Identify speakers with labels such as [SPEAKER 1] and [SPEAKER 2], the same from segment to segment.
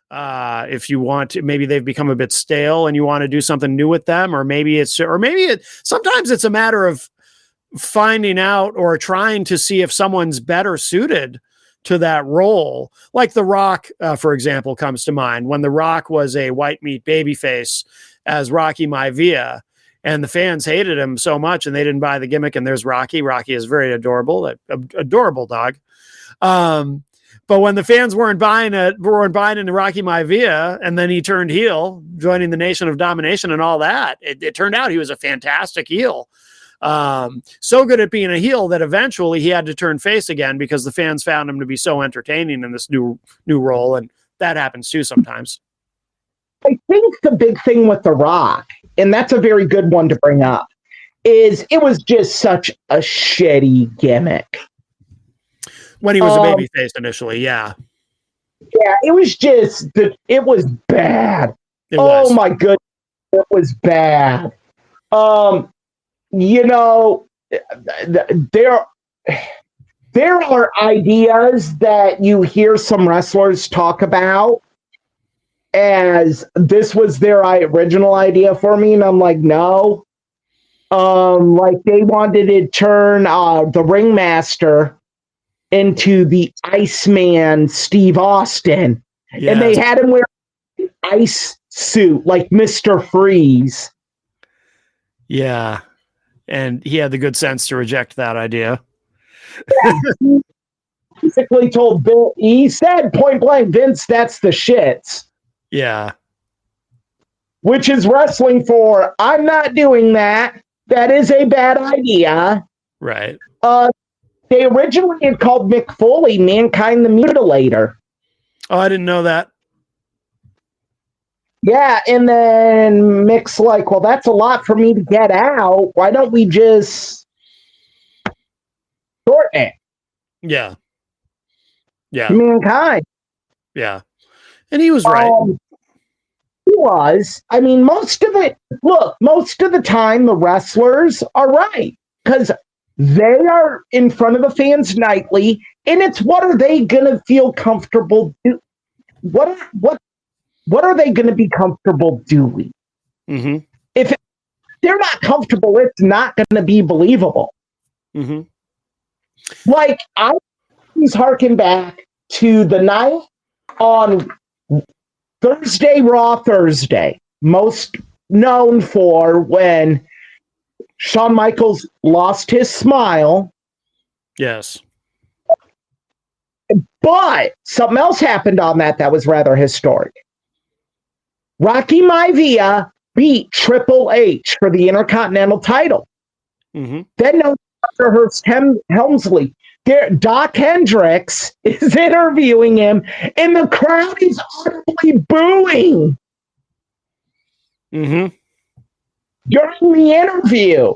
[SPEAKER 1] If you want to, maybe they've become a bit stale and you want to do something new with them, or maybe sometimes it's a matter of finding out or trying to see if someone's better suited to that role. Like The Rock, for example, comes to mind when The Rock was a white meat babyface as Rocky Maivia, and the fans hated him so much and they didn't buy the gimmick. And there's Rocky. Rocky is very adorable, adorable dog. But when the fans weren't buying into Rocky Maivia, and then he turned heel, joining the Nation of Domination and all that, it turned out he was a fantastic heel. So good at being a heel that eventually he had to turn face again because the fans found him to be so entertaining in this new role. And that happens too sometimes.
[SPEAKER 2] I think the big thing with The Rock, and that's a very good one to bring up, is it was just such a shitty gimmick.
[SPEAKER 1] When he was a babyface initially, yeah.
[SPEAKER 2] Yeah, it was bad. My goodness, it was bad. There are ideas that you hear some wrestlers talk about as this was their original idea for me, and I'm like, no. Like they wanted to turn the Ringmaster into the Iceman Steve Austin. Yes. And they had him wear an ice suit like Mr. Freeze.
[SPEAKER 1] Yeah. And he had the good sense to reject that idea.
[SPEAKER 2] Yeah, he basically told Bill, he said point blank, Vince, that's the shits.
[SPEAKER 1] Yeah.
[SPEAKER 2] Which is wrestling for, I'm not doing that. That is a bad idea.
[SPEAKER 1] Right.
[SPEAKER 2] They originally had called Mick Foley Mankind the Mutilator.
[SPEAKER 1] Oh, I didn't know that.
[SPEAKER 2] Yeah, and then Mick's like, well, that's a lot for me to get out. Why don't we just shorten it?
[SPEAKER 1] Yeah. Yeah.
[SPEAKER 2] Mankind.
[SPEAKER 1] Yeah. And he was right.
[SPEAKER 2] He was. I mean, most of the time the wrestlers are right because they are in front of the fans nightly, and it's what are they gonna feel comfortable do? What are they gonna be comfortable doing?
[SPEAKER 1] Mm-hmm.
[SPEAKER 2] If they're not comfortable, it's not gonna be believable.
[SPEAKER 1] Mm-hmm.
[SPEAKER 2] Like I always harken back to the night on Thursday, Raw Thursday, most known for when Shawn Michaels lost his smile.
[SPEAKER 1] Yes.
[SPEAKER 2] But something else happened on that was rather historic. Rocky Maivia beat Triple H for the Intercontinental title.
[SPEAKER 1] Mm-hmm.
[SPEAKER 2] Then Dr. Hurst Helmsley. Doc Hendricks is interviewing him, and the crowd is audibly booing.
[SPEAKER 1] Mm-hmm.
[SPEAKER 2] During the interview.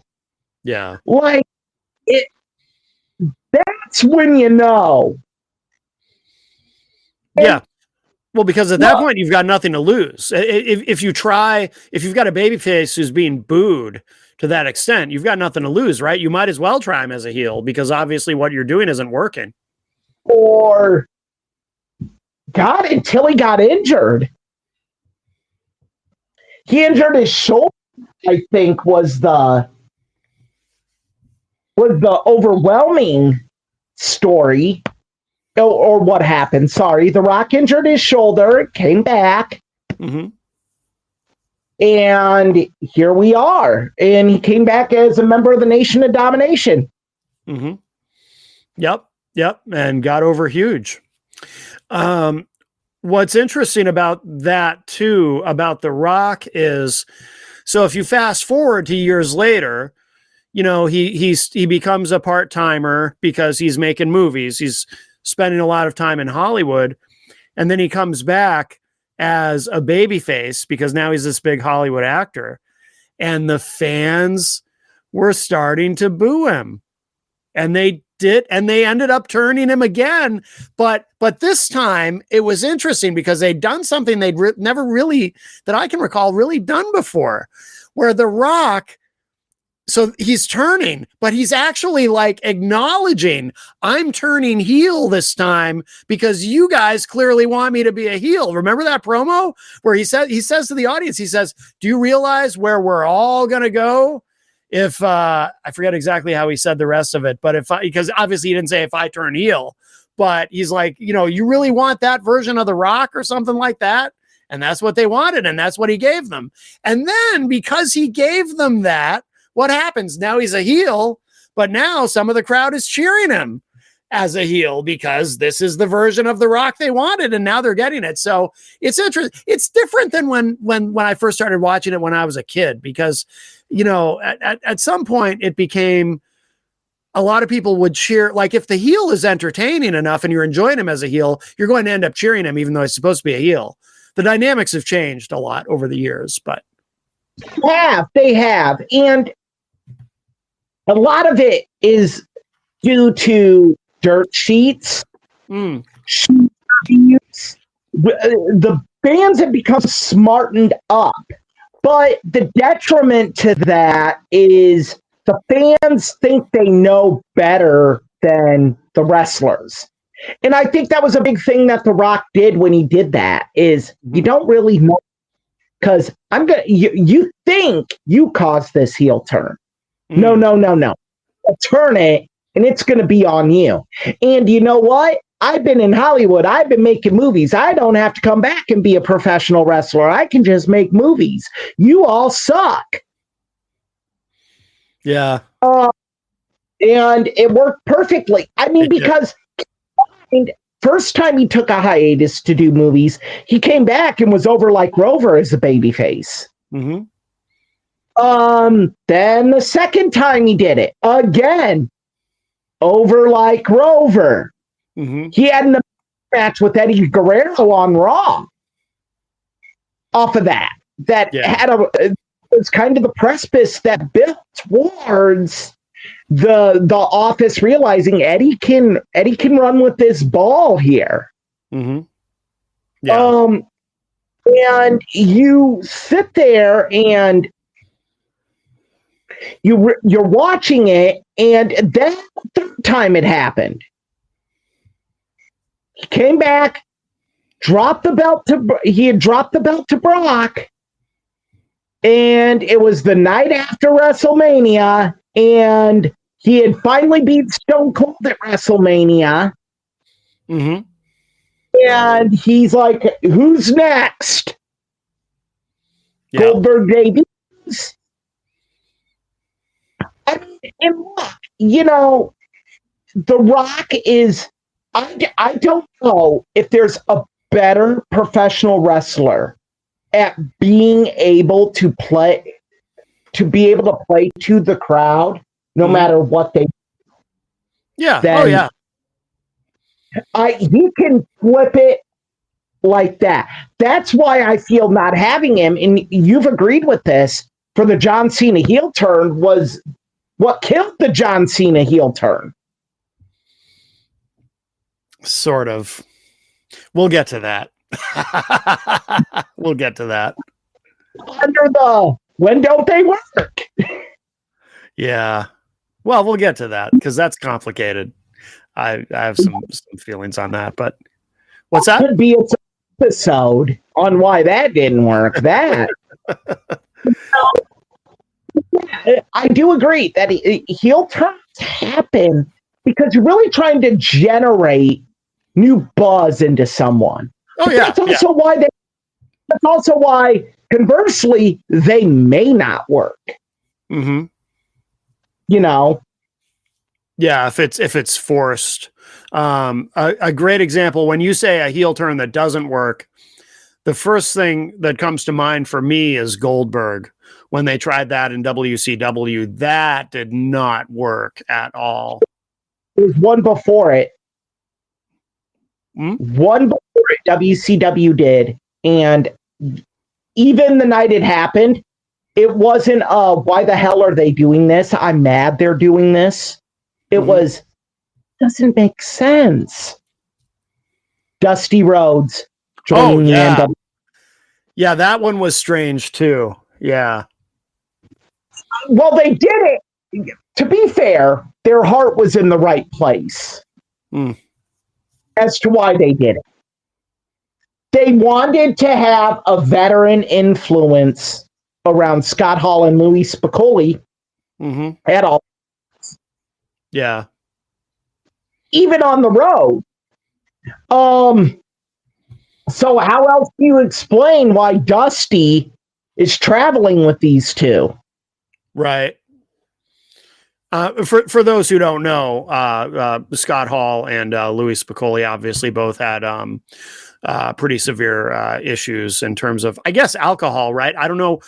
[SPEAKER 1] Yeah.
[SPEAKER 2] Like, that's when you know.
[SPEAKER 1] Yeah. Well, because at that point, you've got nothing to lose. If you've got a babyface who's being booed to that extent, you've got nothing to lose, right? You might as well try him as a heel because obviously what you're doing isn't working.
[SPEAKER 2] Or, God, until he got injured. He injured his shoulder, I think, was the overwhelming story. Or what happened. Sorry. The Rock injured his shoulder, came back.
[SPEAKER 1] Mm-hmm.
[SPEAKER 2] And here we are. And he came back as a member of the Nation of Domination.
[SPEAKER 1] Mm-hmm. Yep. And got over huge. What's interesting about that too, about The Rock is, so if you fast forward to years later, you know, he becomes a part-timer because he's making movies. He's spending a lot of time in Hollywood. And then he comes back as a babyface because now he's this big Hollywood actor. And the fans were starting to boo him. And they ended up turning him again. But this time it was interesting because they'd done something they'd never really, that I can recall, really done before, where The Rock So he's turning, but he's actually like acknowledging I'm turning heel this time because you guys clearly want me to be a heel. Remember that promo where he says to the audience, he says, do you realize where we're all going to go? If I forget exactly how he said the rest of it, but because obviously he didn't say if I turn heel, but he's like, you really want that version of The Rock or something like that. And that's what they wanted. And that's what he gave them. And then because he gave them that, what happens? Now he's a heel, but now some of the crowd is cheering him as a heel because this is the version of The Rock they wanted, and now they're getting it. So it's interesting. It's different than when I first started watching it when I was a kid, because at some point it became a lot of people would cheer. Like if the heel is entertaining enough and you're enjoying him as a heel, you're going to end up cheering him, even though he's supposed to be a heel. The dynamics have changed a lot over the years, but
[SPEAKER 2] they have. And a lot of it is due to dirt sheets. The fans have become smartened up, but the detriment to that is the fans think they know better than the wrestlers. And I think that was a big thing that The Rock did when he did that, is you don't really know, because you think you caused this heel turn. No. I'll turn it, and it's going to be on you. And you know what? I've been in Hollywood. I've been making movies. I don't have to come back and be a professional wrestler. I can just make movies. You all suck.
[SPEAKER 1] Yeah.
[SPEAKER 2] And it worked perfectly. I mean, because first time he took a hiatus to do movies, he came back and was over like Rover as a babyface.
[SPEAKER 1] Mm-hmm.
[SPEAKER 2] Then the second time he did it, again, over like Rover.
[SPEAKER 1] Mm-hmm.
[SPEAKER 2] He had a match with Eddie Guerrero on Raw. Off of that had it's kind of the precipice that built towards the Office realizing Eddie can run with this ball here.
[SPEAKER 1] Mm-hmm. Yeah.
[SPEAKER 2] And you sit there and you're watching it, and then the third time it happened, he came back, he had dropped the belt to Brock, and it was the night after WrestleMania, and he had finally beat Stone Cold at WrestleMania.
[SPEAKER 1] Mm-hmm.
[SPEAKER 2] And he's like, who's next?
[SPEAKER 1] Yeah.
[SPEAKER 2] Goldberg debuts. I mean, and look, The Rock is, I don't know if there's a better professional wrestler at being able to play to the crowd, no matter what they.
[SPEAKER 1] Yeah.
[SPEAKER 2] Then he can flip it like that. That's why I feel not having him, and you've agreed with this, for the John Cena heel turn was what killed the John Cena heel turn.
[SPEAKER 1] Sort of. We'll get to that. We'll get to that.
[SPEAKER 2] Under the when don't they work?
[SPEAKER 1] Yeah. Well, we'll get to that because that's complicated. I have some feelings on that, but what's that?
[SPEAKER 2] Could be its episode on why that didn't work. That I do agree that heel turns happen because you're really trying to generate new buzz into someone.
[SPEAKER 1] Oh yeah.
[SPEAKER 2] That's also why conversely they may not work.
[SPEAKER 1] Mm-hmm.
[SPEAKER 2] Yeah,
[SPEAKER 1] if it's forced. A great example, when you say a heel turn that doesn't work, the first thing that comes to mind for me is Goldberg. When they tried that in WCW, that did not work at all.
[SPEAKER 2] There's one before it. One before it, WCW did, and even the night it happened, it wasn't why the hell are they doing this? I'm mad they're doing this. It was, doesn't make sense. Dusty Rhodes joining the NWA.
[SPEAKER 1] Yeah, that one was strange too. Yeah.
[SPEAKER 2] Well, they did it. To be fair, their heart was in the right place as to why they did it. They wanted to have a veteran influence around Scott Hall and Louis Spicolli at all.
[SPEAKER 1] Yeah.
[SPEAKER 2] Even on the road. So how else do you explain why Dusty is traveling with these two?
[SPEAKER 1] Right. For those who don't know, Scott Hall and Louis Spicolli obviously both had pretty severe issues in terms of, I guess, alcohol, right? I don't know.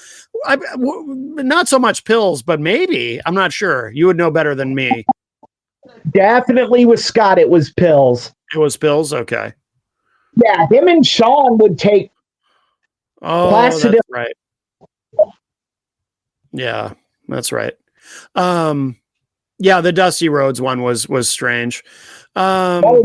[SPEAKER 1] Not so much pills, but maybe. I'm not sure. You would know better than me.
[SPEAKER 2] Definitely with Scott, it was pills.
[SPEAKER 1] It was pills? Okay.
[SPEAKER 2] Yeah, him and Sean would take
[SPEAKER 1] that's right. Yeah, that's right. Yeah, the Dusty Rhodes one was strange.
[SPEAKER 2] That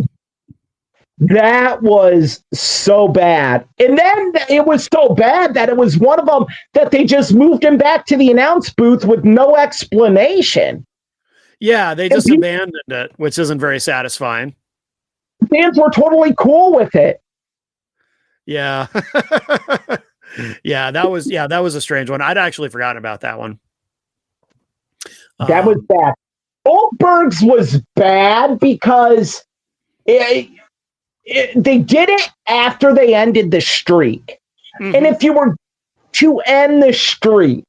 [SPEAKER 2] was so bad. And then it was so bad that it was one of them that they just moved him back to the announce booth with no explanation.
[SPEAKER 1] Yeah, they just abandoned it, which isn't very satisfying.
[SPEAKER 2] Fans were totally cool with it.
[SPEAKER 1] Yeah. That was a strange one. I'd actually forgotten about that one.
[SPEAKER 2] That was bad. Goldberg's was bad because they did it after they ended the streak. And if you were to end the streak,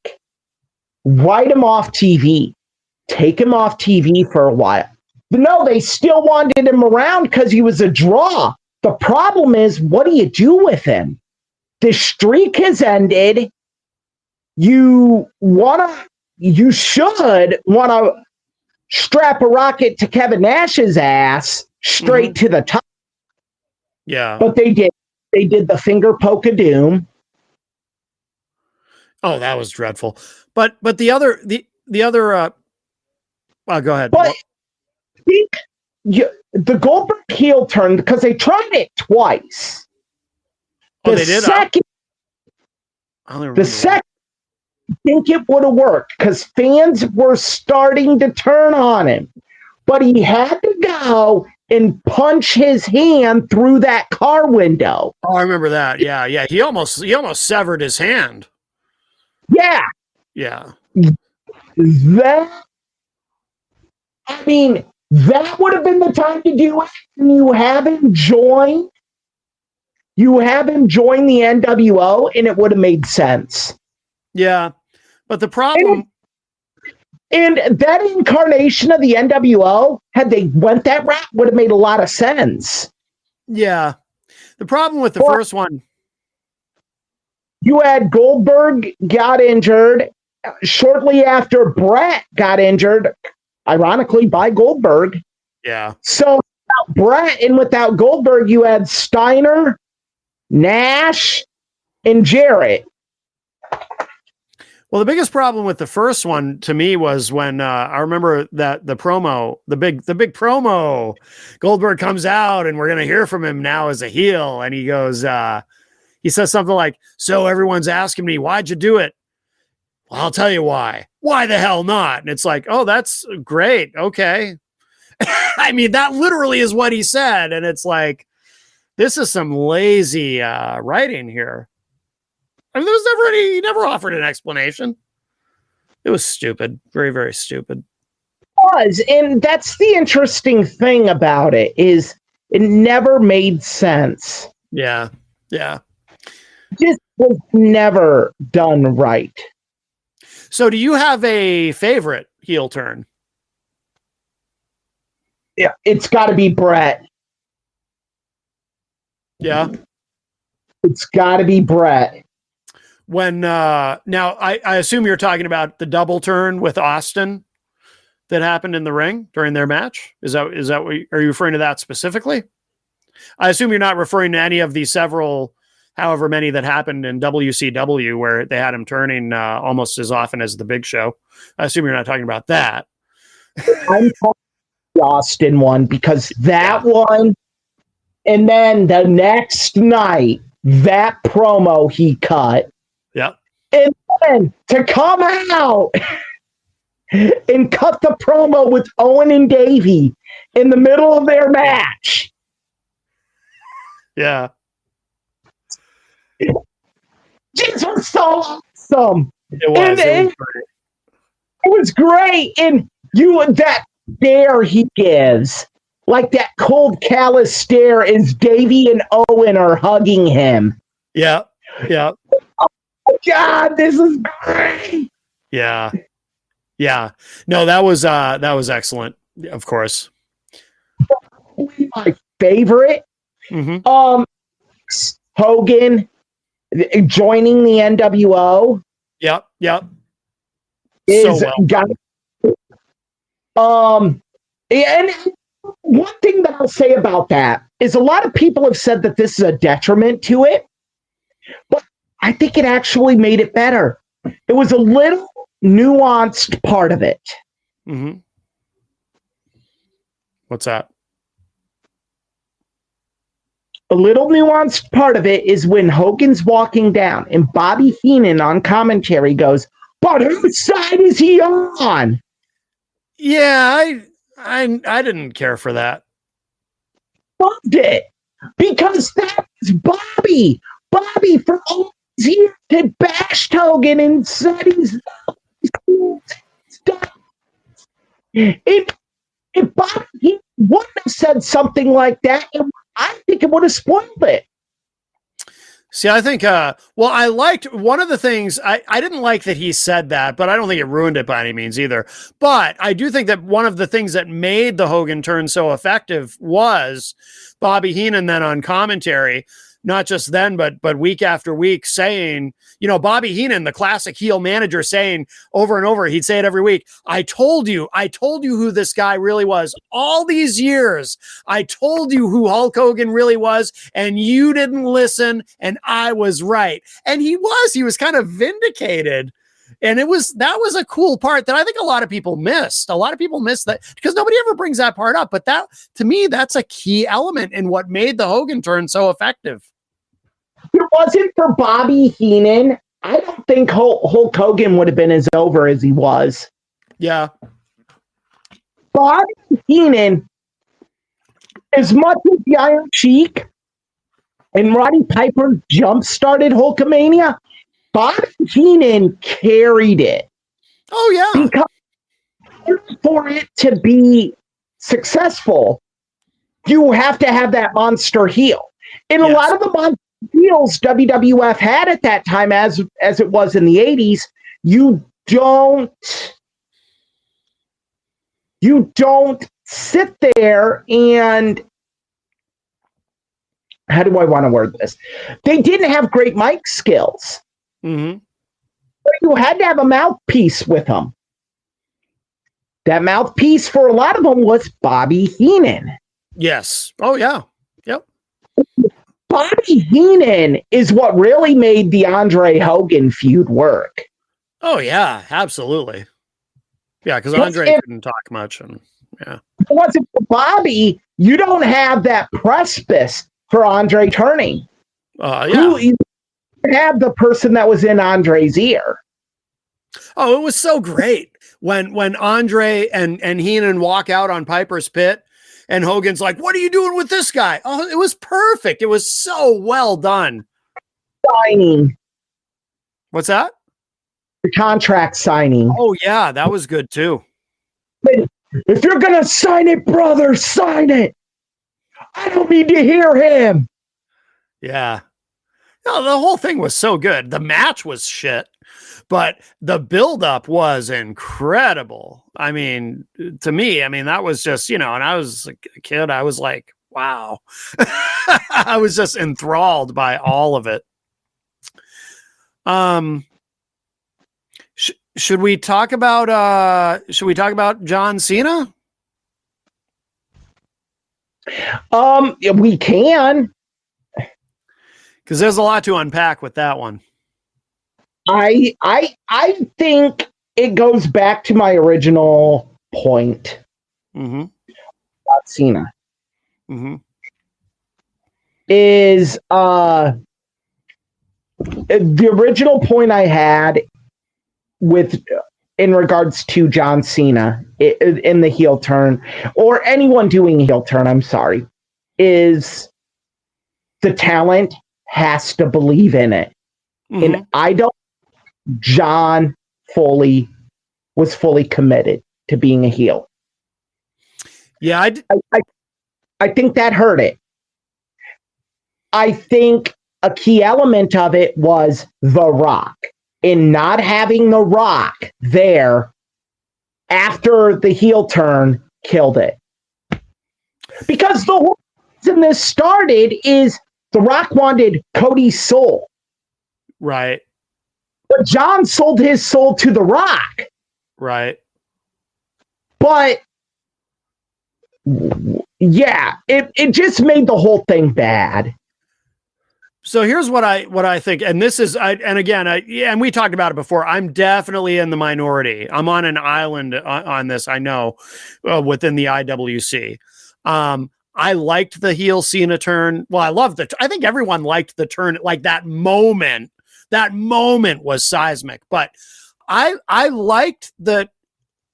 [SPEAKER 2] write him off TV. Take him off TV for a while. But no, they still wanted him around because he was a draw. The problem is, what do you do with him? The streak has ended. You should want to strap a rocket to Kevin Nash's ass straight to the top.
[SPEAKER 1] Yeah.
[SPEAKER 2] But they did. They did the finger poke of doom.
[SPEAKER 1] Oh, that was dreadful. But the other go ahead.
[SPEAKER 2] But I think the Goldberg heel turn, because they tried it twice.
[SPEAKER 1] They did?
[SPEAKER 2] The second, I think it would have worked because fans were starting to turn on him. But he had to go and punch his hand through that car window.
[SPEAKER 1] Oh, I remember that. Yeah. He almost severed his hand.
[SPEAKER 2] Yeah.
[SPEAKER 1] Yeah.
[SPEAKER 2] That would have been the time to do it. And you have him join the NWO, and it would have made sense.
[SPEAKER 1] Yeah. But the problem...
[SPEAKER 2] And that incarnation of the NWO, had they went that route, would have made a lot of sense.
[SPEAKER 1] Yeah. The problem with the first one...
[SPEAKER 2] You had Goldberg got injured shortly after Brett got injured, ironically, by Goldberg.
[SPEAKER 1] Yeah.
[SPEAKER 2] So without Brett and without Goldberg, you had Steiner, Nash, and Jarrett.
[SPEAKER 1] Well, the biggest problem with the first one to me was when I remember that the promo, the big promo, Goldberg comes out and we're going to hear from him now as a heel. And he goes, he says something like, "So everyone's asking me, why'd you do it? Well, I'll tell you why. Why the hell not?" And it's like, oh, that's great. Okay. I mean, that literally is what he said. And it's like, this is some lazy writing here. I mean, he never offered an explanation. It was stupid. Very, very stupid.
[SPEAKER 2] And that's the interesting thing about it, is it never made sense.
[SPEAKER 1] Yeah.
[SPEAKER 2] It just was never done right.
[SPEAKER 1] So do you have a favorite heel turn?
[SPEAKER 2] Yeah, it's got to be Brett.
[SPEAKER 1] Yeah.
[SPEAKER 2] It's got to be Brett.
[SPEAKER 1] When now I assume you're talking about the double turn with Austin that happened in the ring during their match. Is that what are you referring to that specifically? I assume you're not referring to any of the several, however many that happened in WCW where they had him turning almost as often as the Big Show. I assume you're not talking about that.
[SPEAKER 2] I'm talking the Austin one, because that one, and then the next night, that promo he cut.
[SPEAKER 1] Yeah.
[SPEAKER 2] And then to come out and cut the promo with Owen and Davey in the middle of their match.
[SPEAKER 1] Yeah.
[SPEAKER 2] This was so awesome.
[SPEAKER 1] It was.
[SPEAKER 2] It was great. And that stare he gives, like that cold, callous stare, as Davey and Owen are hugging him.
[SPEAKER 1] Yeah. Yeah.
[SPEAKER 2] Oh, God, this is great.
[SPEAKER 1] Yeah. Yeah. No, that was excellent, of course.
[SPEAKER 2] My favorite.
[SPEAKER 1] Mm-hmm.
[SPEAKER 2] Hogan joining the NWO.
[SPEAKER 1] Yep. Yep.
[SPEAKER 2] Is
[SPEAKER 1] so
[SPEAKER 2] well. And one thing that I'll say about that is a lot of people have said that this is a detriment to it, but I think it actually made it better. It was a little nuanced part of it.
[SPEAKER 1] Mm-hmm. What's that?
[SPEAKER 2] A little nuanced part of it is when Hogan's walking down and Bobby Heenan on commentary goes, "But whose side is he on?"
[SPEAKER 1] Yeah, I didn't care for that.
[SPEAKER 2] Loved it because that was Bobby. Bobby for all these years had bashed Hogan and said he's stuff. If Bobby wouldn't have said something like that, I think it would have spoiled it.
[SPEAKER 1] See, I think, I liked one of the things, I didn't like that he said that, but I don't think it ruined it by any means either. But I do think that one of the things that made the Hogan turn so effective was Bobby Heenan then on commentary, not just then, but week after week saying, Bobby Heenan, the classic heel manager, saying over and over, he'd say it every week, I told you who this guy really was all these years. I told you who Hulk Hogan really was, and you didn't listen, and I was right. And he was kind of vindicated. And that was a cool part that I think a lot of people missed. A lot of people missed that because nobody ever brings that part up. But that, to me, that's a key element in what made the Hogan turn so effective.
[SPEAKER 2] If it wasn't for Bobby Heenan, I don't think Hulk Hogan would have been as over as he was.
[SPEAKER 1] Yeah.
[SPEAKER 2] Bobby Heenan, as much as the Iron Sheik and Roddy Piper jump-started Hulkamania, Bobby Heenan carried it.
[SPEAKER 1] Oh, yeah.
[SPEAKER 2] Because for it to be successful, you have to have that monster heel. And yes. A lot of the monster heels WWF had at that time, as it was in the 80s, you don't sit there and, how do I want to word this? They didn't have great mic skills.
[SPEAKER 1] Mm-hmm.
[SPEAKER 2] You had to have a mouthpiece with them. That mouthpiece for a lot of them was Bobby Heenan.
[SPEAKER 1] Yes. Oh, yeah. Yep.
[SPEAKER 2] Bobby Heenan is what really made the Andre Hogan feud work.
[SPEAKER 1] Oh, yeah, absolutely. Yeah, because Andre couldn't talk much. And yeah.
[SPEAKER 2] If it wasn't for Bobby, you don't have that precipice for Andre turning.
[SPEAKER 1] Yeah.
[SPEAKER 2] You have the person that was in Andre's ear.
[SPEAKER 1] Oh, it was so great when Andre and Heenan walk out on Piper's Pit and Hogan's like, "What are you doing with this guy?" Oh, it was perfect. It was so well done.
[SPEAKER 2] Signing.
[SPEAKER 1] What's that?
[SPEAKER 2] The contract signing.
[SPEAKER 1] Oh, yeah, that was good too.
[SPEAKER 2] If you're going to sign it, brother, sign it. I don't need to hear him.
[SPEAKER 1] Yeah. No, the whole thing was so good. The match was shit, but the buildup was incredible. I mean, to me, that was just, and I was a kid, I was like, wow. I was just enthralled by all of it. Should we talk about John Cena?
[SPEAKER 2] We can.
[SPEAKER 1] Because there's a lot to unpack with that one.
[SPEAKER 2] I think it goes back to my original point.
[SPEAKER 1] Mm-hmm.
[SPEAKER 2] About Cena.
[SPEAKER 1] Mm-hmm.
[SPEAKER 2] Is the original point I had with in regards to John Cena in the heel turn, or anyone doing a heel turn, I'm sorry, is the talent has to believe in it.
[SPEAKER 1] Mhm.
[SPEAKER 2] And I don't, John was fully committed to being a heel.
[SPEAKER 1] Yeah,
[SPEAKER 2] I think that hurt it. I think a key element of it was The Rock. In not having The Rock there after the heel turn killed it. Because the whole reason this started is The Rock wanted Cody's soul.
[SPEAKER 1] right.
[SPEAKER 2] But John sold his soul to The Rock.
[SPEAKER 1] Right.
[SPEAKER 2] But yeah, it just made the whole thing bad.
[SPEAKER 1] So here's what I think, and this is, and we talked about it before. I'm definitely in the minority. I'm on an island on this. I know, within the IWC. I liked the heel Cena turn. Well, I loved I think everyone liked the turn. Like that moment. That moment was seismic. But I liked that.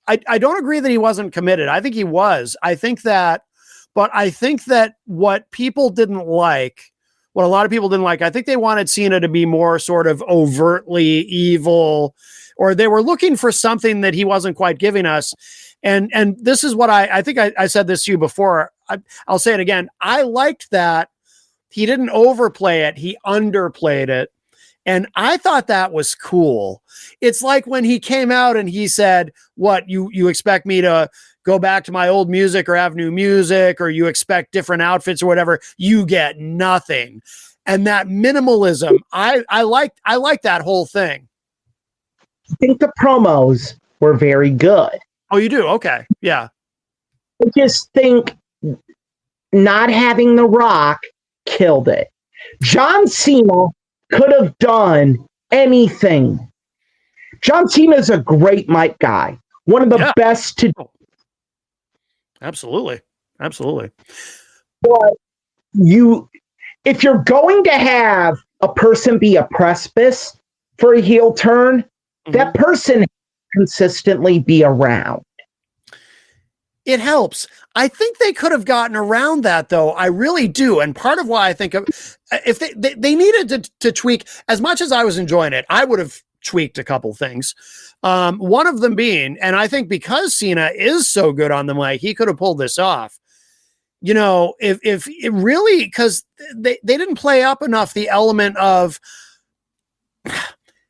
[SPEAKER 1] I don't agree that he wasn't committed. I think he was. But I think that what people didn't like, what a lot of people didn't like, I think they wanted Cena to be more sort of overtly evil, or they were looking for something that he wasn't quite giving us. And this is what I think I said this to you before. I'll say it again. I liked that he didn't overplay it. He underplayed it. And I thought that was cool. It's like when he came out and he said, what, you expect me to go back to my old music or have new music, or you expect different outfits or whatever, you get nothing. And that minimalism, I liked that whole thing.
[SPEAKER 2] I think the promos were very good.
[SPEAKER 1] Oh, you do? Okay. Yeah.
[SPEAKER 2] I just think not having The Rock killed it. John Cena could have done anything. John Cena is a great mic guy. One of the best to do.
[SPEAKER 1] Absolutely. Absolutely.
[SPEAKER 2] But if you're going to have a person be a precipice for a heel turn, that person consistently be around.
[SPEAKER 1] It helps. I think they could have gotten around that, though. I really do. And part of why I think if they needed to tweak, as much as I was enjoying it, I would have tweaked a couple things. One of them being, and I think because Cena is so good on the mic, he could have pulled this off. You know, if it really, because they didn't play up enough the element of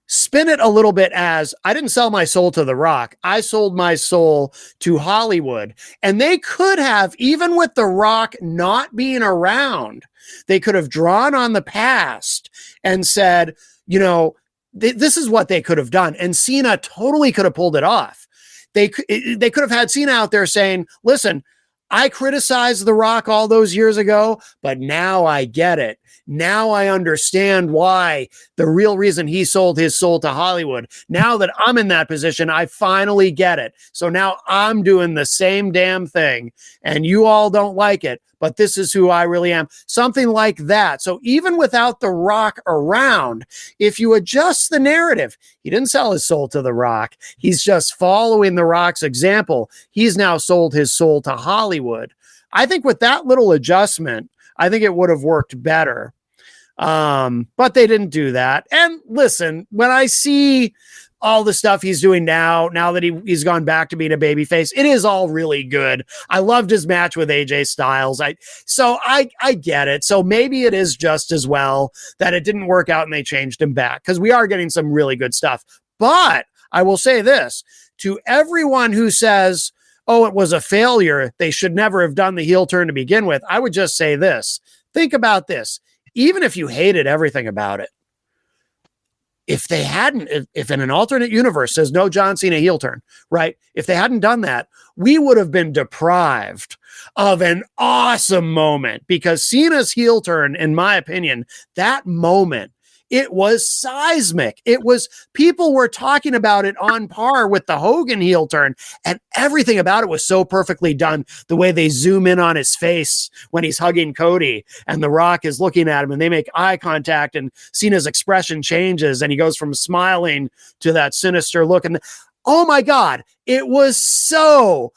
[SPEAKER 1] spin it a little bit as, I didn't sell my soul to The Rock. I sold my soul to Hollywood. And they could have, even with The Rock not being around, they could have drawn on the past and said, you know, this is what they could have done. And Cena totally could have pulled it off. They could have had Cena out there saying, listen, I criticized The Rock all those years ago, but now I get it. Now I understand why the real reason he sold his soul to Hollywood. Now that I'm in that position, I finally get it. So now I'm doing the same damn thing and you all don't like it, but this is who I really am. Something like that. So even without The Rock around, if you adjust the narrative, he didn't sell his soul to The Rock. He's just following The Rock's example. He's now sold his soul to Hollywood. I think with that little adjustment, I think it would have worked better. But they didn't do that. And listen, when I see all the stuff he's doing now that he's gone back to being a babyface, it is all really good. I loved his match with AJ Styles. I get it. So maybe it is just as well that it didn't work out and they changed him back, because we are getting some really good stuff. But I will say this to everyone who says, oh, it was a failure, they should never have done the heel turn to begin with. I would just say this. Think about this. Even if you hated everything about it, if in an alternate universe says no John Cena heel turn, right? If they hadn't done that, we would have been deprived of an awesome moment, because Cena's heel turn, in my opinion, that moment, it was seismic. People were talking about it on par with the Hogan heel turn, and everything about it was so perfectly done. The way they zoom in on his face when he's hugging Cody and The Rock is looking at him and they make eye contact and Cena's expression changes and he goes from smiling to that sinister look. And Oh my God. It was so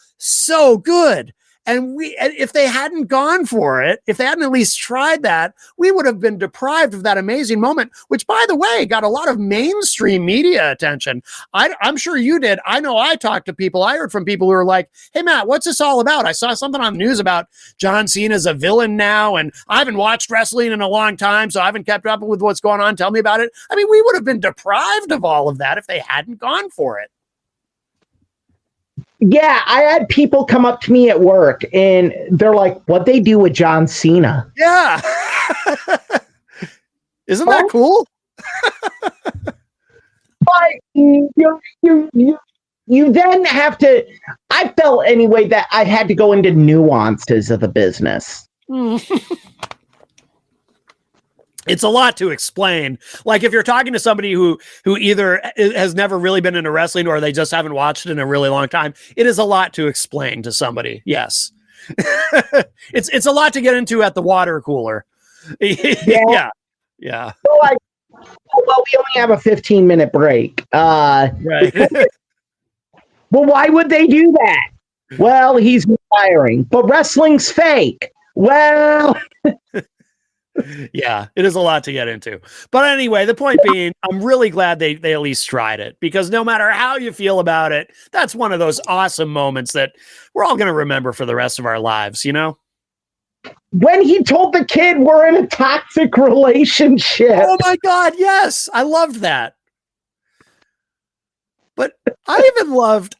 [SPEAKER 1] good. And if they hadn't gone for it, if they hadn't at least tried that, we would have been deprived of that amazing moment, which, by the way, got a lot of mainstream media attention. I'm sure you did. I know I talked to people. I heard from people who were like, hey, Matt, what's this all about? I saw something on the news about John Cena's a villain now, and I haven't watched wrestling in a long time, so I haven't kept up with what's going on. Tell me about it. I mean, we would have been deprived of all of that if they hadn't gone for it.
[SPEAKER 2] Yeah, I had people come up to me at work and they're like, what'd they do with John Cena?
[SPEAKER 1] Yeah. Isn't that cool?
[SPEAKER 2] But you then have to, I felt anyway that I had to go into nuances of the business.
[SPEAKER 1] It's a lot to explain. Like if you're talking to somebody who either has never really been into wrestling or they just haven't watched it in a really long time, it is a lot to explain to somebody. Yes. It's a lot to get into at the water cooler. Yeah. Yeah.
[SPEAKER 2] So well, we only have a 15-minute break.
[SPEAKER 1] Right.
[SPEAKER 2] Well, why would they do that? Well, he's retiring, but wrestling's fake. Well,
[SPEAKER 1] yeah, it is a lot to get into. But anyway, the point being, I'm really glad they at least tried it, because no matter how you feel about it, that's one of those awesome moments that we're all going to remember for the rest of our lives, you know?
[SPEAKER 2] When he told the kid we're in a toxic relationship.
[SPEAKER 1] Oh my God, yes. I loved that. But I even loved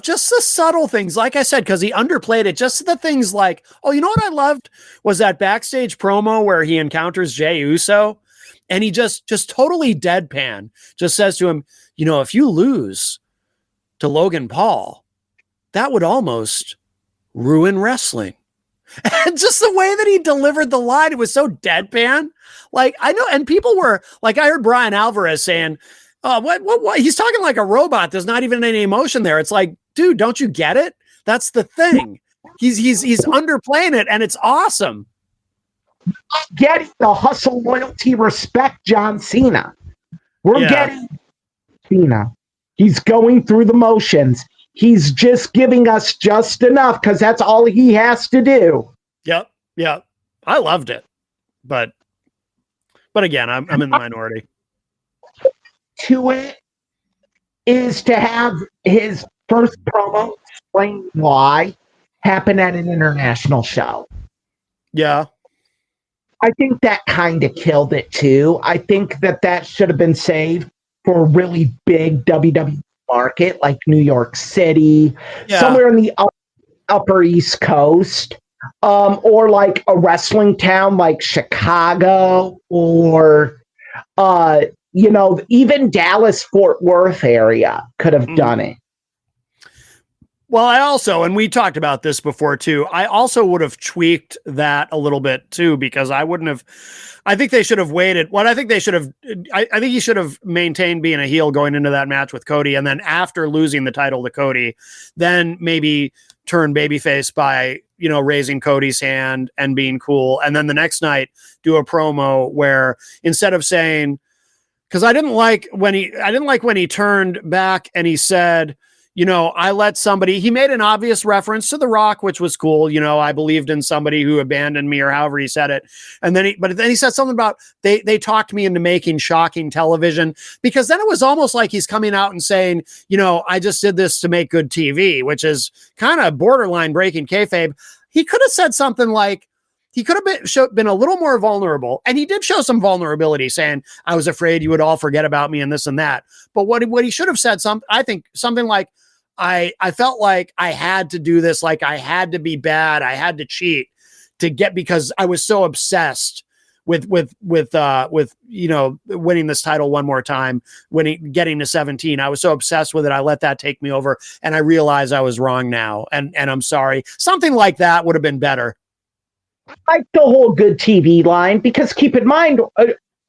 [SPEAKER 1] just the subtle things, like I said, because he underplayed it. Just the things like, oh, you know what I loved was that backstage promo where he encounters Jey Uso, and he just totally deadpan, just says to him, you know, if you lose to Logan Paul, that would almost ruin wrestling. And just the way that he delivered the line, it was so deadpan. Like, I know, and people were like, I heard Brian Alvarez saying, oh, what? He's talking like a robot. There's not even any emotion there. It's like, dude, don't you get it? That's the thing. He's underplaying it, and it's awesome.
[SPEAKER 2] Getting the hustle, loyalty, respect, John Cena. We're getting Cena. He's going through the motions. He's just giving us just enough because that's all he has to do.
[SPEAKER 1] Yep. Yeah. I loved it. But again, I'm in the minority.
[SPEAKER 2] To it is to have his first promo explain why happen at an international show.
[SPEAKER 1] Yeah.
[SPEAKER 2] I think that kind of killed it too. I think that should have been saved for a really big WWE market like New York City, somewhere in the upper East Coast, or like a wrestling town like Chicago, or you know, even Dallas, Fort Worth area could have done it.
[SPEAKER 1] Well, I also, and we talked about this before too, I also would have tweaked that a little bit too, because I think they should have waited. I think he should have maintained being a heel going into that match with Cody. And then after losing the title to Cody, then maybe turn babyface by, you know, raising Cody's hand and being cool. And then the next night do a promo where instead of saying, because I didn't like when he turned back and he said, you know, he made an obvious reference to The Rock, which was cool. You know, I believed in somebody who abandoned me, or however he said it. And then he said something about they talked me into making shocking television, because then it was almost like he's coming out and saying, you know, I just did this to make good TV, which is kind of borderline breaking kayfabe. He could have said something like, he could have been a little more vulnerable, and he did show some vulnerability, saying, I was afraid you would all forget about me and this and that. But what he should have said, I think something like, I felt like I had to do this, like I had to be bad, I had to cheat to get, because I was so obsessed with you know, winning this title one more time, getting to 17. I was so obsessed with it, I let that take me over, and I realized I was wrong now, and I'm sorry. Something like that would have been better.
[SPEAKER 2] I like the whole good TV line, because keep in mind,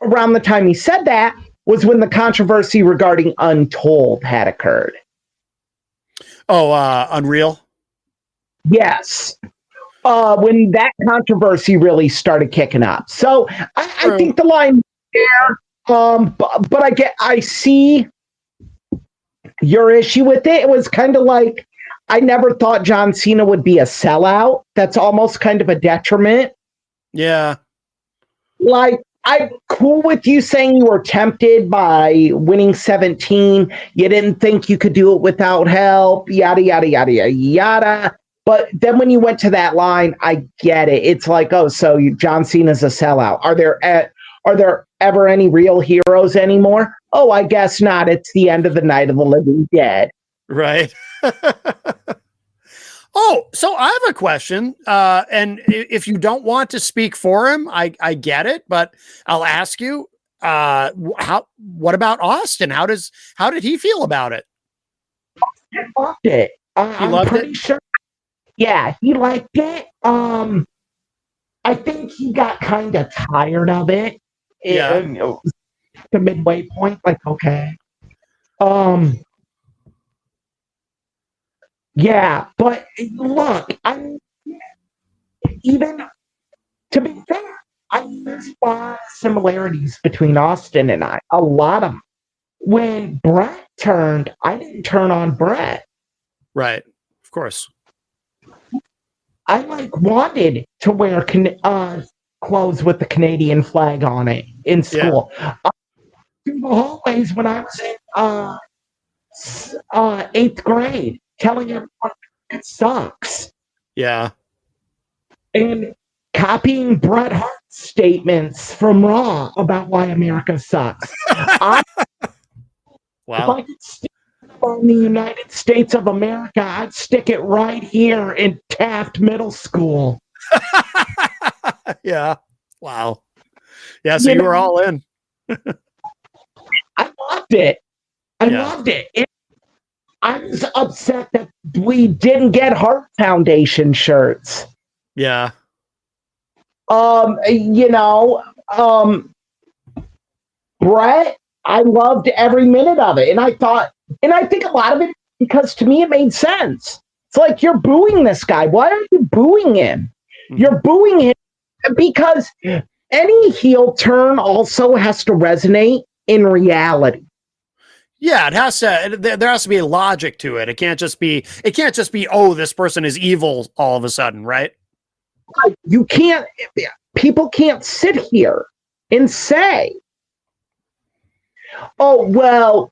[SPEAKER 2] around the time he said that was when the controversy regarding Untold had occurred.
[SPEAKER 1] Oh, Unreal?
[SPEAKER 2] Yes. When that controversy really started kicking up. So I think the line there, but I see your issue with it. It was kind of like, I never thought John Cena would be a sellout. That's almost kind of a detriment.
[SPEAKER 1] Yeah.
[SPEAKER 2] Like, I'm cool with you saying you were tempted by winning 17. You didn't think you could do it without help, yada, yada, yada, yada, yada. But then when you went to that line, I get it. It's like, oh, so John Cena's a sellout. Are there ever any real heroes anymore? Oh, I guess not. It's the end of the Night of the Living Dead.
[SPEAKER 1] Right. Oh, so I have a question. And if you don't want to speak for him, I get it, but I'll ask you, what about Austin? How did he feel about it?
[SPEAKER 2] He loved it. I'm pretty sure. Yeah, he liked it. I think he got kind of tired of it.
[SPEAKER 1] Yeah.
[SPEAKER 2] The midway point, like, okay. Yeah, but look, even to be fair, there's a lot of similarities between Austin and I. A lot of them. When Brett turned, I didn't turn on Brett.
[SPEAKER 1] Right. Of course.
[SPEAKER 2] I wanted to wear clothes with the Canadian flag on it in school. Yeah. Through the hallways when I was in 8th grade, telling everyone it sucks.
[SPEAKER 1] Yeah.
[SPEAKER 2] And copying Bret Hart's statements from Raw about why America sucks.
[SPEAKER 1] Wow.
[SPEAKER 2] If I could stick on the United States of America, I'd stick it right here in Taft Middle School.
[SPEAKER 1] Yeah. Wow. Yeah, so you were all in.
[SPEAKER 2] I loved it. I loved it. I was upset that we didn't get Heart Foundation shirts.
[SPEAKER 1] Yeah.
[SPEAKER 2] Brett, I loved every minute of it. And I think a lot of it, because to me it made sense. It's like, you're booing this guy. Why are you booing him? Mm-hmm. You're booing him because any heel turn also has to resonate in reality.
[SPEAKER 1] Yeah, it has to. There has to be a logic to it. It can't just be. Oh, this person is evil all of a sudden, right?
[SPEAKER 2] You can't. People can't sit here and say, "Oh, well,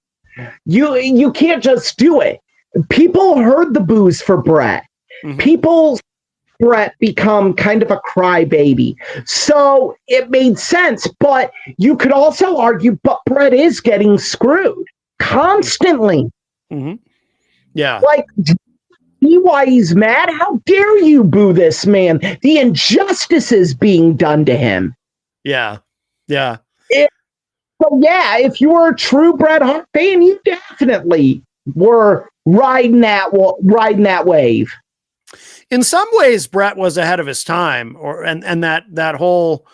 [SPEAKER 2] you can't just do it." People heard the boos for Brett. Mm-hmm. People. Brett become kind of a crybaby. So it made sense, but you could also argue, but Brett is getting screwed constantly.
[SPEAKER 1] Mm-hmm. Yeah.
[SPEAKER 2] Like, see why he's mad? How dare you boo this man? The injustices being done to him.
[SPEAKER 1] Yeah. Yeah.
[SPEAKER 2] So yeah, if you were a true Bret Hart fan, you definitely were riding that wave.
[SPEAKER 1] In some ways, Brett was ahead of his time, and that whole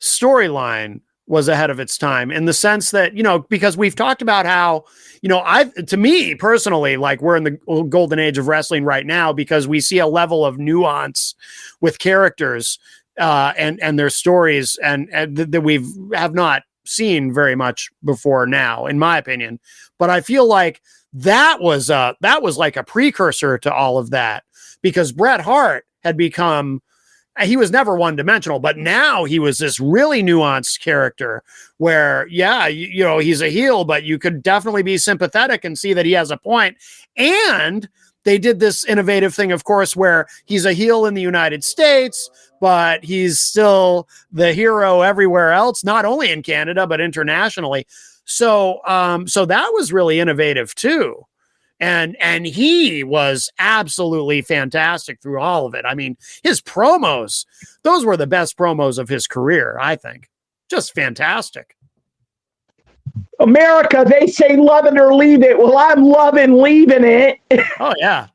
[SPEAKER 1] storyline was ahead of its time, in the sense that, because we've talked about how, to me personally, like, we're in the golden age of wrestling right now, because we see a level of nuance with characters and their stories and that we have not seen very much before now, in my opinion. But I feel like that was like a precursor to all of that, because Bret Hart had become, he was never one-dimensional, but now he was this really nuanced character where, he's a heel, but you could definitely be sympathetic and see that he has a point. And they did this innovative thing, of course, where he's a heel in the United States, but he's still the hero everywhere else, not only in Canada, but internationally. So that was really innovative too. And he was absolutely fantastic through all of it. I mean, his promos, those were the best promos of his career, I think. Just fantastic.
[SPEAKER 2] America, they say love it or leave it. Well, I'm loving leaving it.
[SPEAKER 1] Oh, yeah.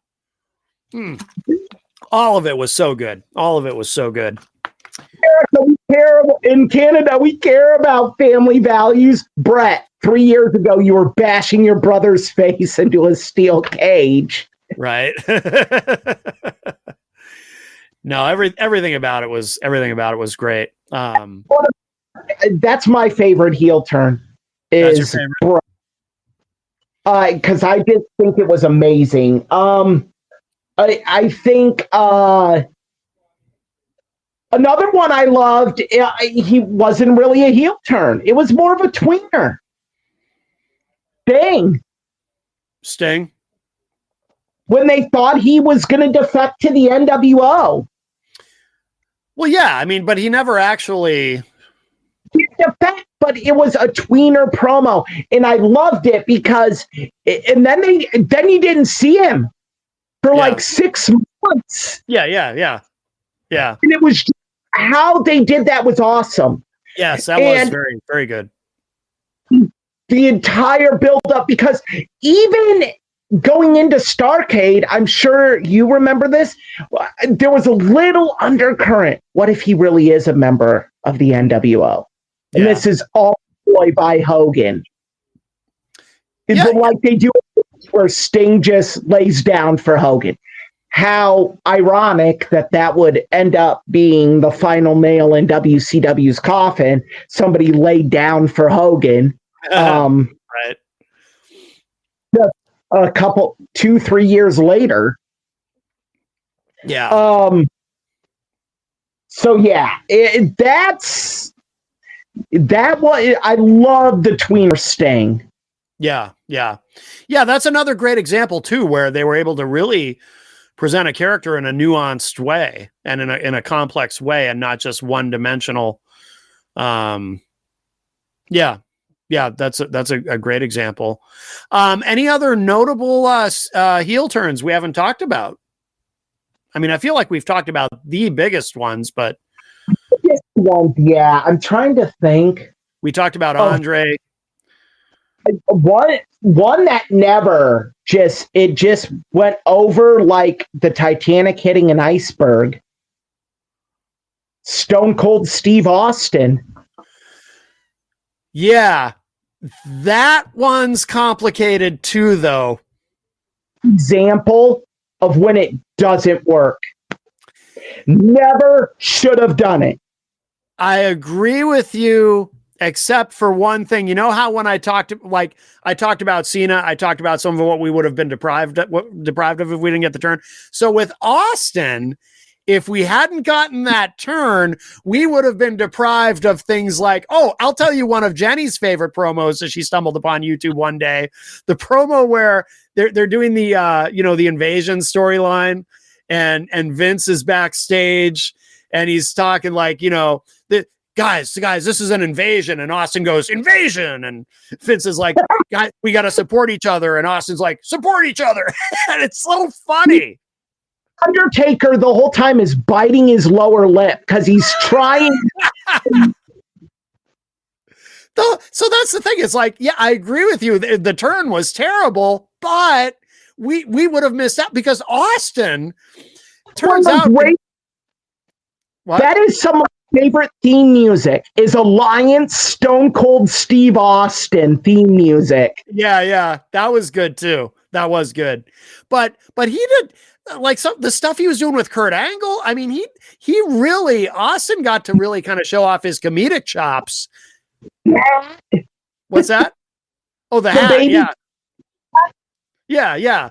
[SPEAKER 1] All of it was so good. All of it was so good.
[SPEAKER 2] America, in Canada, we care about family values. Brett, 3 years ago, you were bashing your brother's face into a steel cage.
[SPEAKER 1] Right. No, everything about it was great.
[SPEAKER 2] That's my favorite heel turn. Is Brett. because I just think it was amazing. I think another one I loved, he wasn't really a heel turn. It was more of a tweener.
[SPEAKER 1] Sting.
[SPEAKER 2] When they thought he was going to defect to the NWO.
[SPEAKER 1] Well, yeah, I mean, but he never actually
[SPEAKER 2] defect, but it was a tweener promo, and I loved it because, and then you didn't see him for like 6 months.
[SPEAKER 1] Yeah.
[SPEAKER 2] And it was how they did that was awesome.
[SPEAKER 1] Yes, that was very, very good.
[SPEAKER 2] The entire build up, because even going into Starrcade, I'm sure you remember this, there was a little undercurrent. What if he really is a member of the NWO? And this is all by Hogan. Like they do where Sting just lays down for Hogan. How ironic that would end up being the final nail in WCW's coffin. Somebody laid down for Hogan.
[SPEAKER 1] Right.
[SPEAKER 2] A couple, 2-3 years later.
[SPEAKER 1] Yeah.
[SPEAKER 2] So yeah, that was, I love the tweener Sting.
[SPEAKER 1] Yeah. That's another great example too, where they were able to really present a character in a nuanced way and in a complex way, and not just one dimensional. That's a great example. Any other notable heel turns we haven't talked about? I mean, I feel like we've talked about the biggest ones, but
[SPEAKER 2] I'm trying to think.
[SPEAKER 1] We talked about Andre.
[SPEAKER 2] One that never just went over like the Titanic hitting an iceberg. Stone Cold Steve Austin.
[SPEAKER 1] Yeah, that one's complicated too, though.
[SPEAKER 2] Example of when it doesn't work. Never should have done it.
[SPEAKER 1] I agree with you, except for one thing. You know how when I talked about Cena, I talked about some of what we would have been deprived of if we didn't get the turn. So with Austin, if we hadn't gotten that turn, we would have been deprived of things like, I'll tell you one of Jenny's favorite promos that she stumbled upon YouTube one day. The promo where they're doing the the invasion storyline, and Vince is backstage and he's talking like, guys, this is an invasion. And Austin goes, invasion. And Vince is like, guys, we got to support each other. And Austin's like, support each other. And it's so funny.
[SPEAKER 2] Undertaker the whole time is biting his lower lip because he's trying.
[SPEAKER 1] So that's the thing. It's like, yeah, I agree with you. The turn was terrible, but we would have missed out because Austin turns out.
[SPEAKER 2] That is some of my favorite theme music is Alliance Stone Cold Steve Austin theme music.
[SPEAKER 1] Yeah. That was good too. That was good. But he did like the stuff he was doing with Kurt Angle. I mean, he really, Austin got to really kind of show off his comedic chops. What's that? Oh, the hat. Baby. Yeah.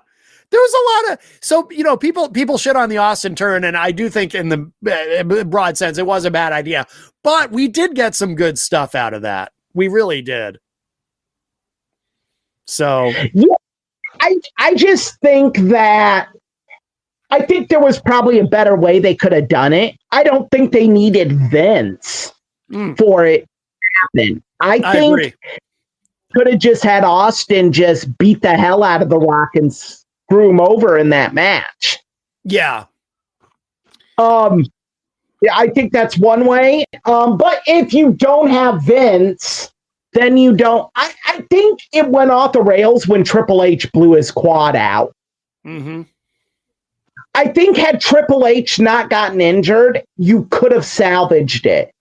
[SPEAKER 1] There was a lot of, so, people shit on the Austin turn. And I do think in the broad sense, it was a bad idea, but we did get some good stuff out of that. We really did. So
[SPEAKER 2] yeah, I just think that I think there was probably a better way they could have done it. I don't think they needed Vince for it to happen. I think agree. Could have just had Austin just beat the hell out of The Rock and screw him over in that match.
[SPEAKER 1] Yeah.
[SPEAKER 2] Yeah, I think that's one way. But if you don't have Vince, then you don't. I think it went off the rails when Triple H blew his quad out.
[SPEAKER 1] Mm-hmm.
[SPEAKER 2] I think had Triple H not gotten injured, you could have salvaged it.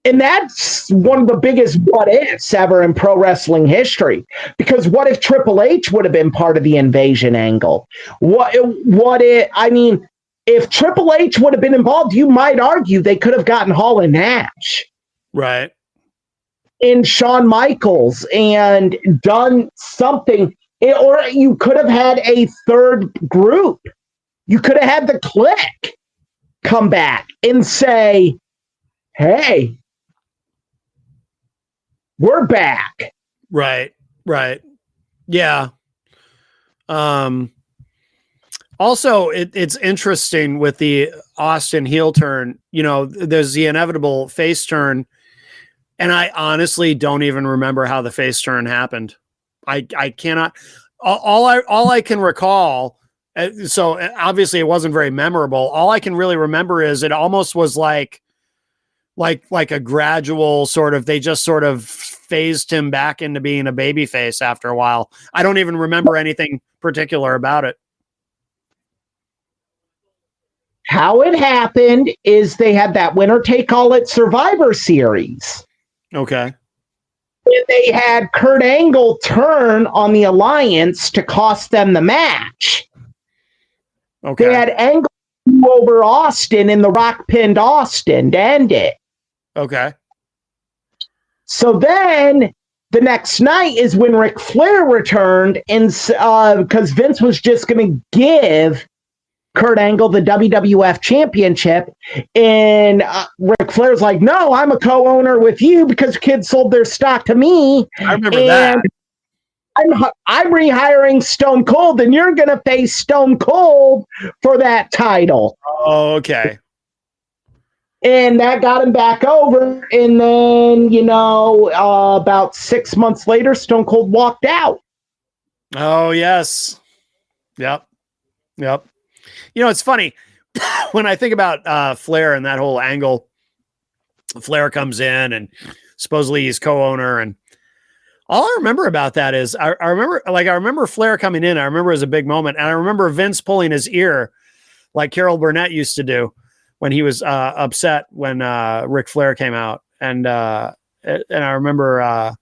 [SPEAKER 2] And that's one of the biggest what ifs ever in pro wrestling history. Because what if Triple H would have been part of the invasion angle? If Triple H would have been involved, you might argue they could have gotten Hall and Nash.
[SPEAKER 1] Right.
[SPEAKER 2] in Shawn Michaels and done something. Or you could have had a third group. You could have had the Click come back and say, hey, we're back.
[SPEAKER 1] Right. Yeah. Also, it's interesting with the Austin heel turn. There's the inevitable face turn, and I honestly don't even remember how the face turn happened. I cannot. All I can recall. So obviously, it wasn't very memorable. All I can really remember is it almost was like a gradual sort of. They just sort of phased him back into being a baby face after a while. I don't even remember anything particular about it.
[SPEAKER 2] How it happened is they had that winner take all at Survivor Series.
[SPEAKER 1] Okay.
[SPEAKER 2] And they had Kurt Angle turn on the Alliance to cost them the match.
[SPEAKER 1] Okay.
[SPEAKER 2] They had Angle over Austin, and The Rock pinned Austin to end it.
[SPEAKER 1] Okay.
[SPEAKER 2] So then the next night is when Ric Flair returned, and because Vince was just going to give Kurt Angle the WWF Championship, and Ric Flair's like, no, I'm a co-owner with you because kids sold their stock to me.
[SPEAKER 1] I remember that.
[SPEAKER 2] I'm rehiring Stone Cold, and you're going to face Stone Cold for that title.
[SPEAKER 1] Oh, okay.
[SPEAKER 2] And that got him back over. And then, about 6 months later, Stone Cold walked out.
[SPEAKER 1] Oh, yes. Yep. It's funny when I think about Flair and that whole angle. Flair comes in and supposedly he's co-owner, and all I remember about that is I remember Flair coming in. I remember it was a big moment, and I remember Vince pulling his ear like Carol Burnett used to do when he was upset when Ric Flair came out, and I remember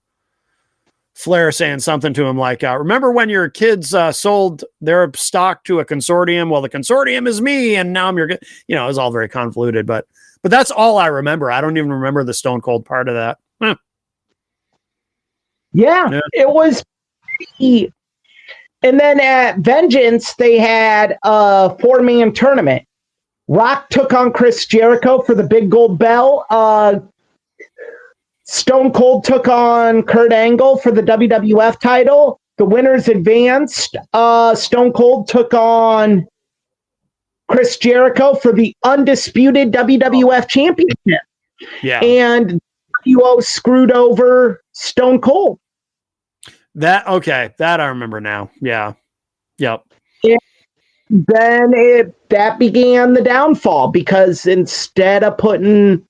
[SPEAKER 1] Flair saying something to him like, remember when your kids sold their stock to a consortium? Well, the consortium is me, and now I'm your, it was all very convoluted, but that's all I remember. I don't even remember the Stone Cold part of that. Huh.
[SPEAKER 2] Yeah, it was. And then at Vengeance, they had a 4-man tournament. Rock took on Chris Jericho for the big gold bell. Stone Cold took on Kurt Angle for the WWF title. The winners advanced. Stone Cold took on Chris Jericho for the undisputed WWF championship.
[SPEAKER 1] Yeah.
[SPEAKER 2] And WO screwed over Stone Cold.
[SPEAKER 1] That I remember now. Yeah. Yep.
[SPEAKER 2] And then that began the downfall, because instead of putting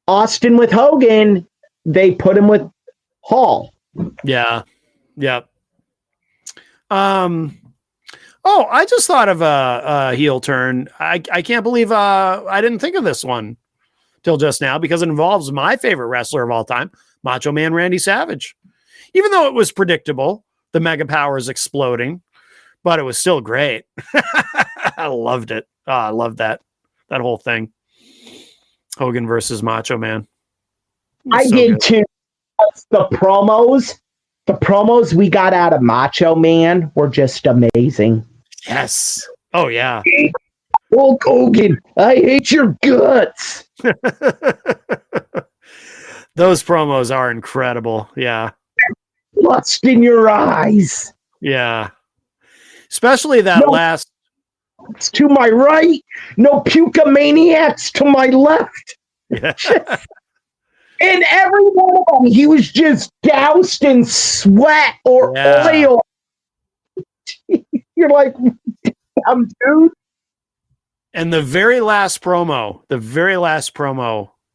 [SPEAKER 2] Austin with Hogan, they put him with Hall.
[SPEAKER 1] Yeah. Yep. Oh, I just thought of a heel turn. I can't believe I didn't think of this one till just now, because it involves my favorite wrestler of all time, Macho Man Randy Savage. Even though it was predictable, the mega powers exploding, but it was still great. I loved it. Oh, I loved that whole thing. Hogan versus Macho Man.
[SPEAKER 2] I did too. The promos we got out of Macho Man were just amazing.
[SPEAKER 1] Yes. Oh, yeah.
[SPEAKER 2] Hulk Hogan, I hate your guts.
[SPEAKER 1] Those promos are incredible. Yeah.
[SPEAKER 2] Lust in your eyes.
[SPEAKER 1] Yeah. Especially that last.
[SPEAKER 2] It's to my right. No puka maniacs to my left.
[SPEAKER 1] Yeah.
[SPEAKER 2] And every one of them, he was just doused in sweat or oil. You're like, dude.
[SPEAKER 1] And the very last promo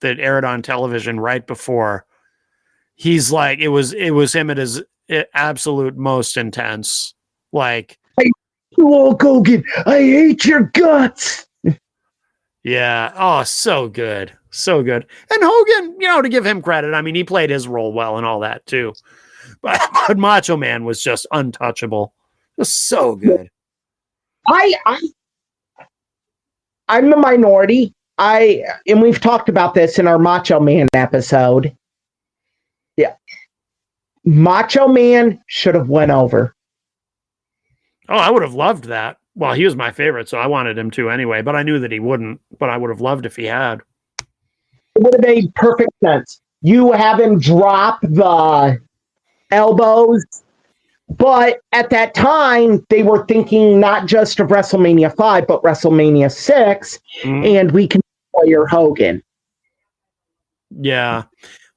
[SPEAKER 1] that aired on television right before, he's like, it was him at his absolute most intense. Like,
[SPEAKER 2] Hulk Hogan, I hate your guts.
[SPEAKER 1] Yeah. Oh, so good. So good. And Hogan, to give him credit, I mean, he played his role well and all that too. But Macho Man was just untouchable. Just so good.
[SPEAKER 2] I'm the minority. And we've talked about this in our Macho Man episode. Macho Man should have went over.
[SPEAKER 1] Oh, I would have loved that. Well, he was my favorite, so I wanted him to anyway, but I knew that he wouldn't, but I would have loved if he had.
[SPEAKER 2] It would have made perfect sense. You have him drop the elbows, but at that time, they were thinking not just of WrestleMania 5, but WrestleMania 6, and we can player Hogan.
[SPEAKER 1] Yeah.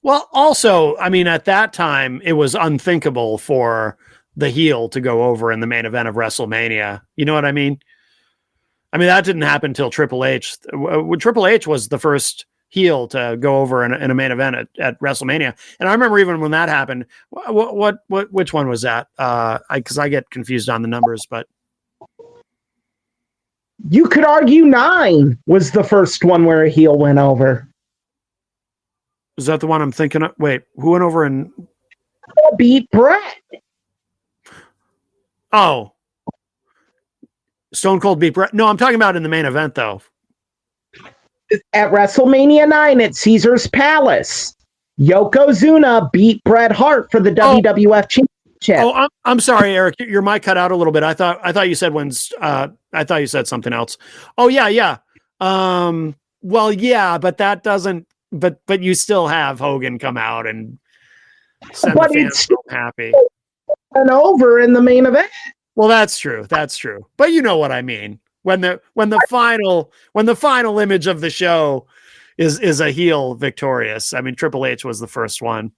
[SPEAKER 1] Well, also, I mean, at that time, it was unthinkable for the heel to go over in the main event of WrestleMania. You know what I mean? I mean, that didn't happen until Triple H. Triple H was the first heel to go over in a main event at WrestleMania. And I remember even when that happened, which one was that? Because I get confused on the numbers, but
[SPEAKER 2] you could argue 9 was the first one where a heel went over.
[SPEAKER 1] Is that the one I'm thinking of? Wait, who went over and
[SPEAKER 2] beat Brett?
[SPEAKER 1] Oh, Stone Cold beat Brett. No, I'm talking about in the main event, though.
[SPEAKER 2] At WrestleMania 9 at Caesar's Palace, Yokozuna beat Bret Hart for the WWF Championship.
[SPEAKER 1] Oh, I'm sorry, Eric. Your mic cut out a little bit. I thought you said I thought you said something else. Oh yeah. Well, yeah, but that doesn't. But you still have Hogan come out and send the fans happy.
[SPEAKER 2] And over in the main event.
[SPEAKER 1] Well, that's true. That's true. But you know what I mean. When the final image of the show is a heel victorious. I mean, Triple H was the first one.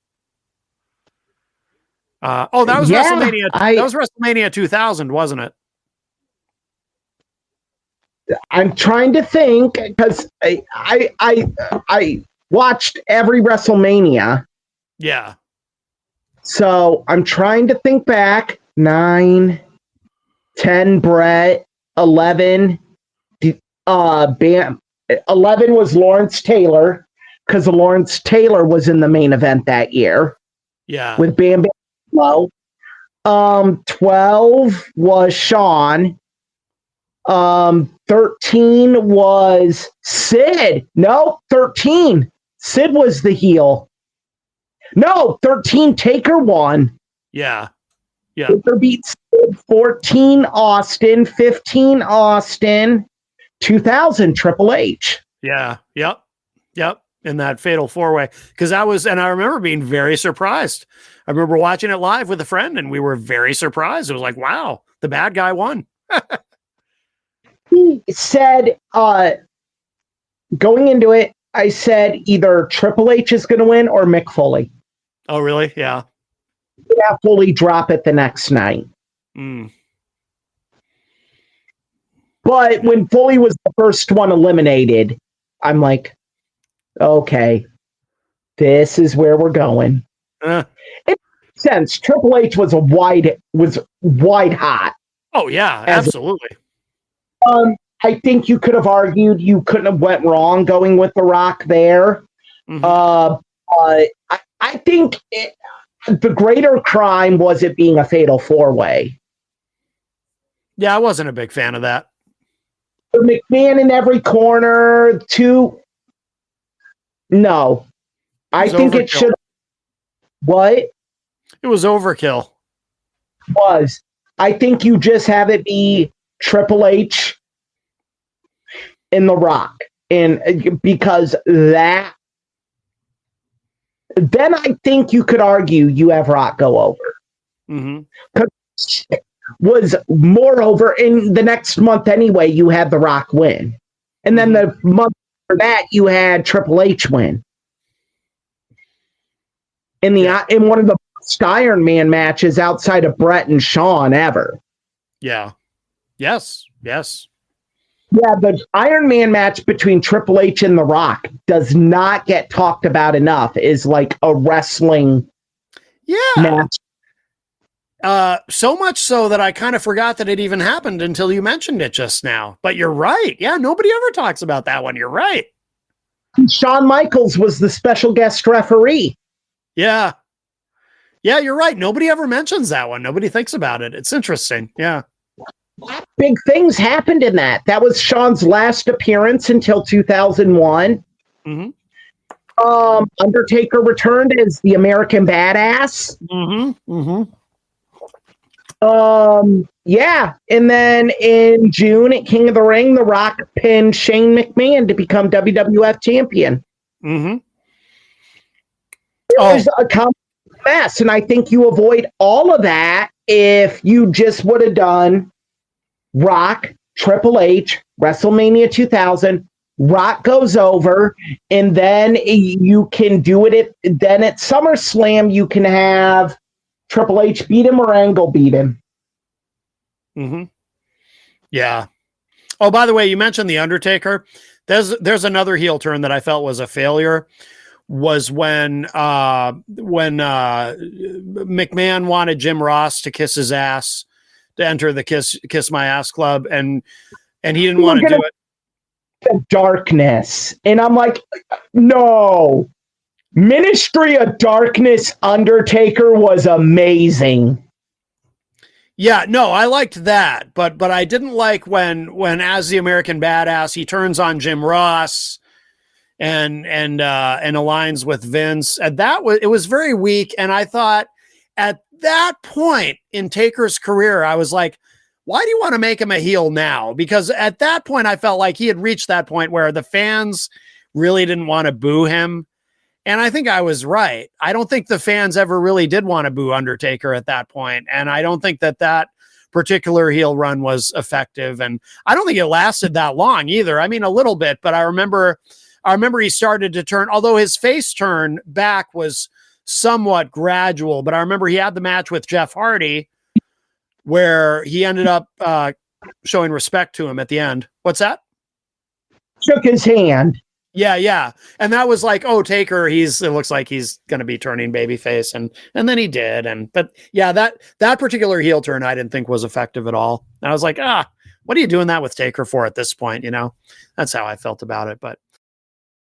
[SPEAKER 1] That was WrestleMania. That was WrestleMania 2000, wasn't it?
[SPEAKER 2] I'm trying to think because I watched every WrestleMania.
[SPEAKER 1] Yeah.
[SPEAKER 2] So I'm trying to think back. 9, 10, Brett, 11. 11 was Lawrence Taylor because Lawrence Taylor was in the main event that year.
[SPEAKER 1] Yeah.
[SPEAKER 2] With Bam Bam Low. 12 was Shawn. 13 was Sid. No, 13. Sid was the heel. No, 13 Taker won.
[SPEAKER 1] Yeah. Yeah.
[SPEAKER 2] Taker beat Sid. 14 Austin. 15 Austin. 2000 Triple H.
[SPEAKER 1] Yeah. Yep. In that fatal 4-way. Because and I remember being very surprised. I remember watching it live with a friend and we were very surprised. It was like, wow, the bad guy won.
[SPEAKER 2] He said, going into it, I said either Triple H is going to win or Mick Foley.
[SPEAKER 1] Oh, really? Yeah.
[SPEAKER 2] Yeah, Foley drop it the next night. But when Foley was the first one eliminated, I'm like, okay, this is where we're going. It makes sense. Triple H was wide hot.
[SPEAKER 1] Oh yeah, absolutely.
[SPEAKER 2] I think you could have argued you couldn't have went wrong going with The Rock there. I think the greater crime was it being a fatal 4-way.
[SPEAKER 1] Yeah, I wasn't a big fan of that.
[SPEAKER 2] McMahon in every corner, No. I think it should. What?
[SPEAKER 1] It was overkill.
[SPEAKER 2] I think you just have it be Triple H in The Rock. And because that, then I think you could argue you have Rock go over. Because was moreover in the next month anyway, you had The Rock win. And then the month after that, you had Triple H win. In one of the best Iron Man matches outside of Brett and Shawn ever.
[SPEAKER 1] Yeah. Yes.
[SPEAKER 2] Yeah, the Iron Man match between Triple H and The Rock does not get talked about enough. Is like a wrestling match.
[SPEAKER 1] So much so that I kind of forgot that it even happened until you mentioned it just now. But you're right. Yeah, nobody ever talks about that one. You're right.
[SPEAKER 2] Shawn Michaels was the special guest referee.
[SPEAKER 1] Yeah, you're right. Nobody ever mentions that one. Nobody thinks about it. It's interesting. Yeah.
[SPEAKER 2] Big things happened in that. That was Shawn's last appearance until 2001. Undertaker returned as the American Badass.
[SPEAKER 1] Mm-hmm. Mm-hmm.
[SPEAKER 2] Yeah, and then in June at King of the Ring, The Rock pinned Shane McMahon to become WWF champion.
[SPEAKER 1] Mm-hmm.
[SPEAKER 2] It was a complete mess, and I think you avoid all of that if you just would have done Rock, Triple H, WrestleMania 2000. Rock goes over, and then you can do it. Then at SummerSlam, you can have Triple H beat him or Angle beat him.
[SPEAKER 1] Mm-hmm. Yeah. Oh, by the way, you mentioned The Undertaker. There's another heel turn that I felt was a failure. Was when McMahon wanted Jim Ross to kiss his ass to enter the Kiss My Ass Club, and he didn't want to do it.
[SPEAKER 2] The Darkness, and I'm like, no. Ministry of Darkness Undertaker was amazing.
[SPEAKER 1] Yeah, no, I liked that, but I didn't like when as the American Badass he turns on Jim Ross and aligns with Vince, and it was very weak. And I thought at that point in Taker's career, I was like, why do you want to make him a heel now? Because at that point, I felt like he had reached that point where the fans really didn't want to boo him. And I think I was right. I don't think the fans ever really did want to boo Undertaker at that point. And I don't think that particular heel run was effective. And I don't think it lasted that long either. I mean, a little bit, but I remember he started to turn, although his face turn back was somewhat gradual. But I remember he had the match with Jeff Hardy where he ended up showing respect to him at the end. What's that?
[SPEAKER 2] Shook his hand.
[SPEAKER 1] Yeah. And that was like, oh, Taker, it looks like he's going to be turning babyface. And then he did. But yeah, that particular heel turn, I didn't think was effective at all. And I was like, what are you doing that with Taker for at this point? You know, that's how I felt about it. But